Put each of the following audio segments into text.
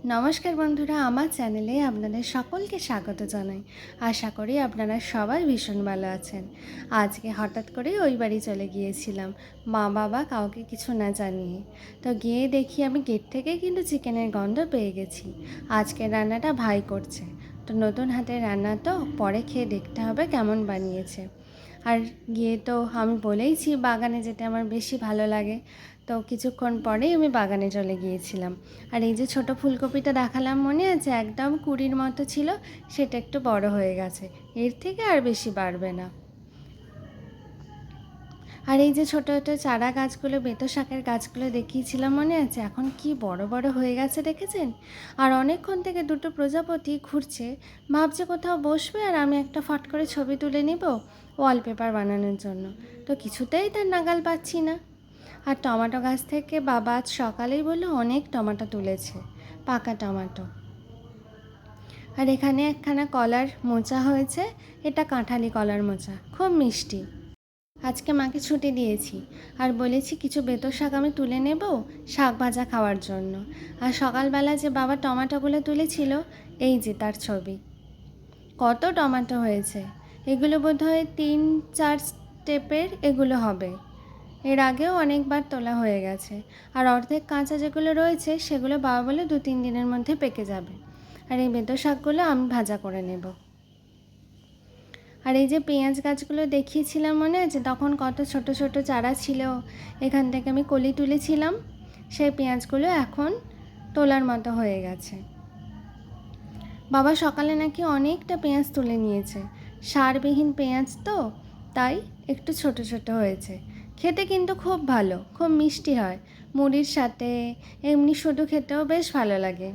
নমস্কার বন্ধুরা, আমার চ্যানেলে আপনাদের সকলকে স্বাগত জানাই। আশা করি আপনারা সবাই ভীষণ ভালো আছেন। আজকে হঠাৎ করে ওই বাড়ি চলে গিয়েছিলাম, মা বাবা কাউকে কিছু না জানিয়ে। তো গিয়ে দেখি আমি গেট থেকে কিন্তু চিকেনের গন্ধ পেয়ে গেছি। আজকের রান্নাটা ভাই করছে, তো নতুন হাতের রান্না তো পরে খেয়ে দেখতে হবে কেমন বানিয়েছে। আর গিয়ে তো আমি বলেইছি বাগানে যেতে আমার বেশি ভালো লাগে, তো কিছুক্ষণ পরেই আমি বাগানে চলে গিয়েছিলাম। আর এই যে ছোট ফুলকপিটা দেখালাম মনে আছে, একদম কুড়ির মতো ছিল, সেটা একটু বড় হয়ে গেছে, এর থেকে আর বেশি বাড়বে না। আর এই যে ছোটো ছোটো চারা গাছগুলো, বেতো শাকের গাছগুলো দেখিয়েছিলাম মনে আছে, এখন কি বড় বড় হয়ে গেছে দেখেছেন। আর অনেকক্ষণ থেকে দুটো প্রজাপতি ঘুরছে, ভাবছে কোথাও বসবে আর আমি একটা ফট করে ছবি তুলে নিব ওয়ালপেপার বানানোর জন্য, তো কিছুতেই তার নাগাল পাচ্ছি না। আর টমেটো গাছ থেকে বাবা আজ সকালেই বললো অনেক টমেটো তুলেছে, পাকা টমেটো। আর এখানে একখানা কলার মোচা হয়েছে, এটা কাঁঠালি কলার মোচা, খুব মিষ্টি। আজকে মাকে ছুটি দিয়েছি আর বলেছি কিছু বেতো শাক আমি তুলে নেব শাক ভাজা খাওয়ার জন্য। আর সকালবেলা যে বাবা টমেটোগুলো তুলেছিল, এই যে তার ছবি। কত টমেটো হয়েছে, এগুলো বোধহয় 3-4 স্টেপের এগুলো হবে। এর আগেও অনেকবার তোলা হয়ে গেছে। আর অর্ধেক কাঁচা যেগুলো রয়েছে সেগুলো বাবা বলে 2-3 দিনের মধ্যে পেকে যাবে। আর এই বেতো শাকগুলো আমি ভাজা করে নেব। আর এই যে পেঁয়াজ গাছগুলো দেখিয়েছিলাম মনে আছে, তখন কত ছোট ছোট চারা ছিল, এখান থেকে আমি কলি তুলেছিলাম। সেই পেঁয়াজগুলো এখন তোলার মতো হয়ে গেছে। বাবা সকালে নাকি অনেকটা পেঁয়াজ তুলে নিয়েছে, সারবিহীন পেঁয়াজ তো, তাই একটু ছোট ছোট হয়েছে। খেতে কিন্তু খুব ভালো, খুব মিষ্টি হয়, মুড়ির সাথে এমনি শুধু খেতেও বেশ ভালো লাগে।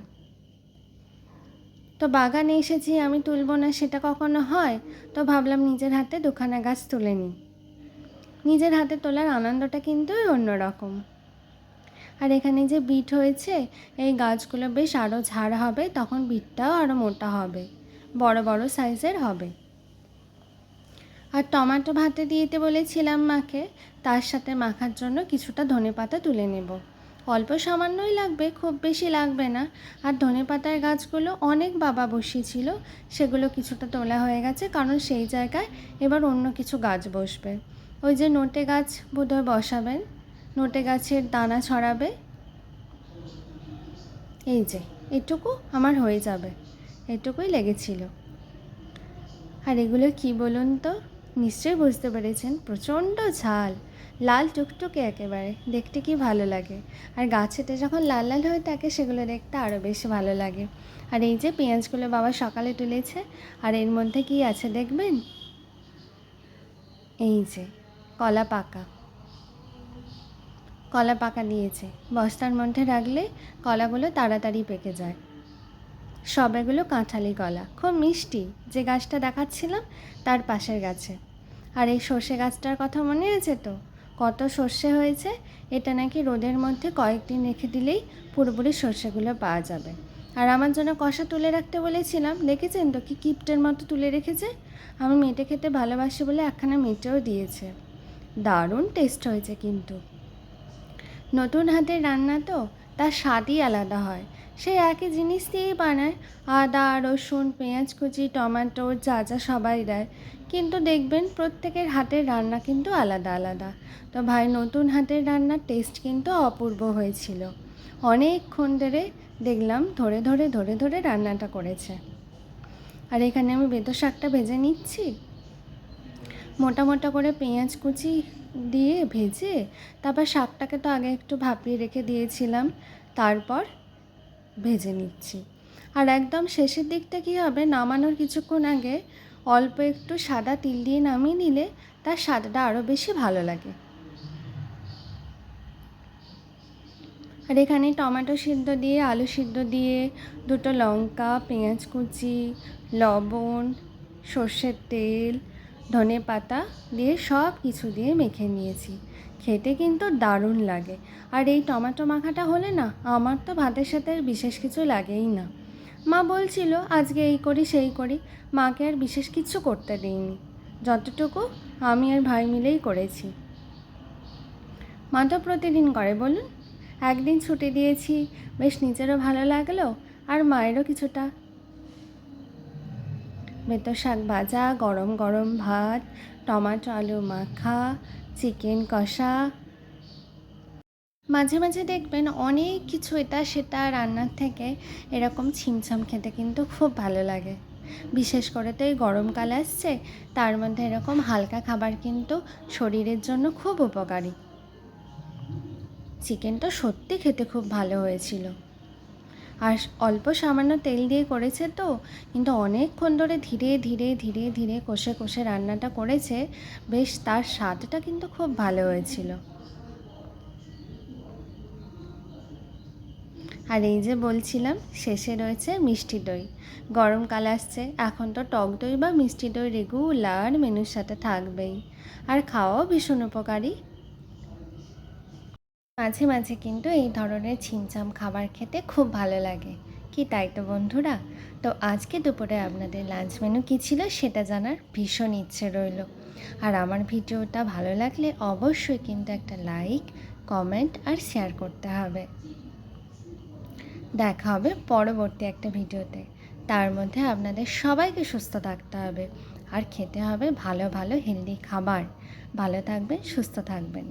তো বাগানে এসেছি, আমি তুলব না সেটা কখনো হয়, তো ভাবলাম নিজের হাতে দুখানা গাছ তুলে নিই। নিজের হাতে তোলার আনন্দটা কিন্তু অন্যরকম। আর এখানে যে বিট হয়েছে, এই গাছগুলো বেশ আরও ঝাড় হবে, তখন বিটটাও আরও মোটা হবে, বড় বড় সাইজের হবে। আর টমেটো ভাতে দিতে বলেছিলাম মাকে, তার সাথে মাখার জন্য কিছুটা ধনেপাতা তুলে নেব। অল্প সামান্যই লাগবে, খুব বেশি লাগবে না। আর ধনেপাতার গাছগুলো অনেক বাবা বসিয়েছিল, সেগুলো কিছুটা তোলা হয়ে গেছে, কারণ সেই জায়গায় এবার অন্য কিছু গাছ বসবে। ওই যে নোটে গাছ বোধহয় বসাবেন, নোটে গাছের দানা ছড়াবে। এই যে এটুকু আমার হয়ে যাবে, এটুকুই লেগেছিল। আর এগুলো কি বলুন তো, নিশ্চয়ই বুঝতে পেরেছেন, প্রচণ্ড ঝাল, লাল টুকটুকে একেবারে, দেখতে কি ভালো লাগে। আর গাছেতে যখন লাল লাল হয়ে থাকে সেগুলো দেখতে আরও বেশি ভালো লাগে। আর এই যে পেঁয়াজগুলো বাবা সকালে তুলেছে, আর এর মধ্যে কি আছে দেখবেন, এই যে কলা পাকা, কলা পাকা দিয়েছে। বস্তার মধ্যে রাখলে কলাগুলো তাড়াতাড়ি পেকে যায়। সব এগুলো কাঁঠালি কলা, খুব মিষ্টি। যে গাছটা দেখাচ্ছিলাম তার পাশের গাছে। আর এই সর্ষে গাছটার কথা মনে আছে তো, কত সর্ষে হয়েছে। এটা নাকি রোদের মধ্যে কয়েকদিন রেখে দিলেই পুরোপুরি সর্ষেগুলো পাওয়া যাবে। আর আমার জন্য কষা তুলে রাখতে বলেছিলাম, দেখেছেন তো কি কিপ্টের মতো তুলে রেখেছে। আমি মেটে খেতে ভালোবাসি বলে একখানা মেটেও দিয়েছে। দারুণ টেস্ট হয়েছে কিন্তু। নতুন হাতের রান্না তো, তার স্বাদই আলাদা হয়। সেই একই জিনিস দিয়েই বানায়, আদা রসুন পেঁয়াজ কুচি টমেটো যা যা সবাই দেয়, কিন্তু দেখবেন প্রত্যেকের হাতের রান্না কিন্তু আলাদা আলাদা। তো ভাই নতুন হাতের রান্নার টেস্ট কিন্তু অপূর্ব হয়েছিল। অনেকক্ষণ ধরে দেখলাম ধরে ধরে ধরে ধরে রান্নাটা করেছে। আর এখানে আমি বেতো শাকটা ভেজে নিচ্ছি, মোটা মোটা করে পেঁয়াজ কুচি দিয়ে ভেজে, তারপর শাকটাকে তো আগে একটু ভাপিয়ে রেখে দিয়েছিলাম, তারপর ভেজে নিচ্ছি। আর একদম শেষের দিকটা কী হবে, নামানোর কিছুক্ষণ আগে অল্প একটু সাদা তিল দিয়ে নামিয়ে নিলে তার স্বাদটা আরও বেশি ভালো লাগে। আর এখানে টমেটো সিদ্ধ দিয়ে আলু সিদ্ধ দিয়ে দুটো লঙ্কা পেঁয়াজ কুচি লবণ সর্ষের তেল ধনে পাতা দিয়ে সব কিছু দিয়ে মেখে নিয়েছি। খেতে কিন্তু দারুণ লাগে। আর এই টমেটো মাখাটা হলে না, আমার তো ভাতের সাথে আর বিশেষ কিছু লাগেই না। মা বলছিল আজকে এই করি সেই করি, মাকে আর বিশেষ কিছু করতে দিইনি, যতটুকু আমি আর ভাই মিলেই করেছি। মা তো প্রতিদিন করে বলুন, একদিন ছুটি দিয়েছি, বেশ নিজেরও ভালো লাগলো, আর মায়েরও কিছুটা। বেতো শাক ভাজা, গরম গরম ভাত, টমেটো আলু মাখা, চিকেন কষা। মাঝে মাঝে দেখবেন অনেক কিছু এটা সেটা রান্নার থেকে এরকম ছিমছাম খেতে কিন্তু খুব ভালো লাগে। বিশেষ করে তো এই গরমকাল আসছে, তার মধ্যে এরকম হালকা খাবার কিন্তু শরীরের জন্য খুব উপকারী। চিকেনটা সত্যি খেতে খুব ভালো হয়েছিল, আর অল্প সামান্য তেল দিয়ে করেছে তো, কিন্তু অনেকক্ষণ ধরে ধীরে ধীরে ধীরে ধীরে কষে কষে রান্নাটা করেছে, বেশ তার স্বাদটা কিন্তু খুব ভালো হয়েছিল। আর এই যে বলছিলাম, শেষে রয়েছে মিষ্টি দই। গরমকাল আসছে, এখন তো টক দই বা মিষ্টি দই রেগুলার মেনুর সাথে থাকবেই, আর খাওয়াও ভীষণ উপকারী। মাঝে মাঝে কিন্তু এই ধরনের ছিমছাম খাবার খেতে খুব ভালো লাগে, কি তাই তো বন্ধুরা? তো আজকে দুপুরে আপনাদের লাঞ্চ মেনু কী ছিল সেটা জানার ভীষণ ইচ্ছে রইল। আর আমার ভিডিওটা ভালো লাগলে অবশ্যই কিন্তু একটা লাইক, কমেন্ট আর শেয়ার করতে হবে। দেখা হবে পরবর্তী একটা ভিডিওতে। তার মধ্যে আপনাদের সবাইকে সুস্থ থাকতে হবে আর খেতে হবে ভালো ভালো হেলদি খাবার। ভালো থাকবেন, সুস্থ থাকবেন।